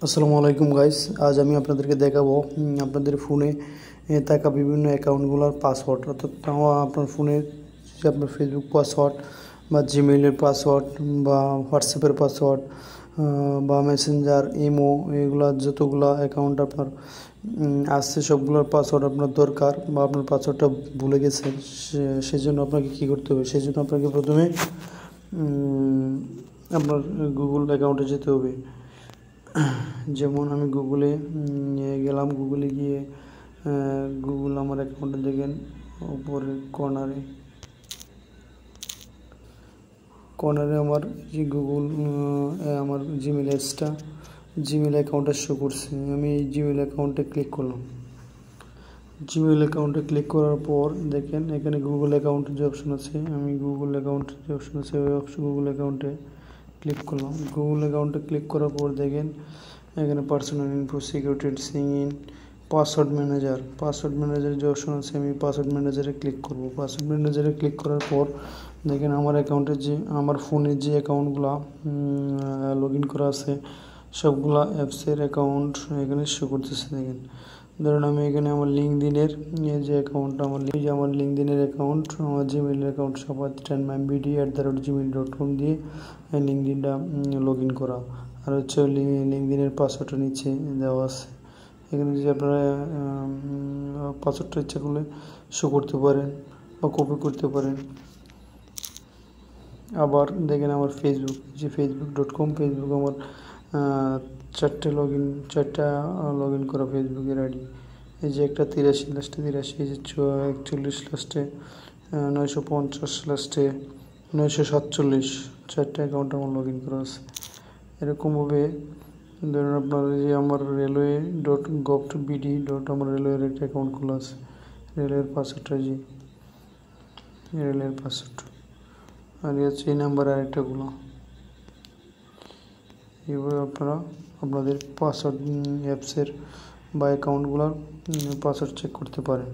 আসসালামু আলাইকুম গাইস। আজ আমি আপনাদেরকে দেখাবো আপনাদের ফোনে থাকা বিভিন্ন অ্যাকাউন্টগুলোর পাসওয়ার্ড, অর্থাৎ আপনার ফোনে যে আপনার ফেসবুক পাসওয়ার্ড বা জিমেইলের পাসওয়ার্ড বা হোয়াটসঅ্যাপের পাসওয়ার্ড বা মেসেঞ্জার, ইমো, এগুলো যতগুলো অ্যাকাউন্ট আপনার আসছে সবগুলোর পাসওয়ার্ড আপনার দরকার বা আপনার পাসওয়ার্ডটা ভুলে গেছেন। সেই জন্য আপনাকে কী করতে হবে? সেই জন্য আপনাকে প্রথমে আপনার গুগল অ্যাকাউন্টে যেতে হবে। যেমন আমি গুগলে গেলাম, গুগলে গিয়ে গুগল আমার অ্যাকাউন্টে দেখেন উপরের কর্নারে আমার যে গুগল আমার জিমেল অ্যাকাউন্টটা শো করছে। আমি এই জিমেল অ্যাকাউন্টে ক্লিক করলাম। জিমেল অ্যাকাউন্টে ক্লিক করার পর দেখেন এখানে গুগল অ্যাকাউন্টের যে অপশন আছে, আমি গুগল অ্যাকাউন্টের যে অপশন আছে ওই গুগল অ্যাকাউন্টে ক্লিক করলাম। গুগল অ্যাকাউন্টে ক্লিক করার পর দেখেন এখানে personal info, security, Singh in, password manager যে অপশন আছে, আমি পাসওয়ার্ড ম্যানেজারে ক্লিক করব। পাসওয়ার্ড ম্যানেজারে ক্লিক করার পর দেখেন আমার অ্যাকাউন্টে যে আমার ফোনে যে অ্যাকাউন্টগুলো লগ ইন করা আছে সবগুলা অ্যাপসের অ্যাকাউন্ট এখানে শো করতেছে। দেখেন ধরুন আমি এখানে আমার লিঙ্কডিনের যে অ্যাকাউন্টটা আমার লিঙ্কডিনের অ্যাকাউন্ট, আমার জিমেইলের অ্যাকাউন্ট safaat10mybd@gmail.com দিয়ে লিঙ্কডিনটা লগ ইন করা, আর হচ্ছে লিঙ্কডিনের পাসওয়ার্ডটা নিচে দেওয়া আছে। এখানে যদি আপনারা পাসওয়ার্ডটা ইচ্ছা করলে শো করতে পারেন বা কপি করতে পারেন। আবার দেখেন আমার facebook.com, ফেসবুক আমার চারটা লগ ইন করা ফেসবুকের আইডি। এই যে একটা 83 লাস্টে 83, এই যে 41 লাস্টে 950 লাস্টে 947, চারটা অ্যাকাউন্ট আমার লগ ইন করা আছে। এরকমভাবে ধরুন আপনার যে আমার railway.gov.bd আমার রেলওয়ের একটা অ্যাকাউন্ট খোলা আছে, রেলওয়ের পাসওয়ার্ডটা রেলওয়ের পাসওয়ার্ড, আর হচ্ছে এই নাম্বার আরেকটাগুলো। এইভাবে আপনারা আপনাদের পাসওয়ার্ড অ্যাপসের বা অ্যাকাউন্টগুলোর পাসওয়ার্ড চেক করতে পারেন।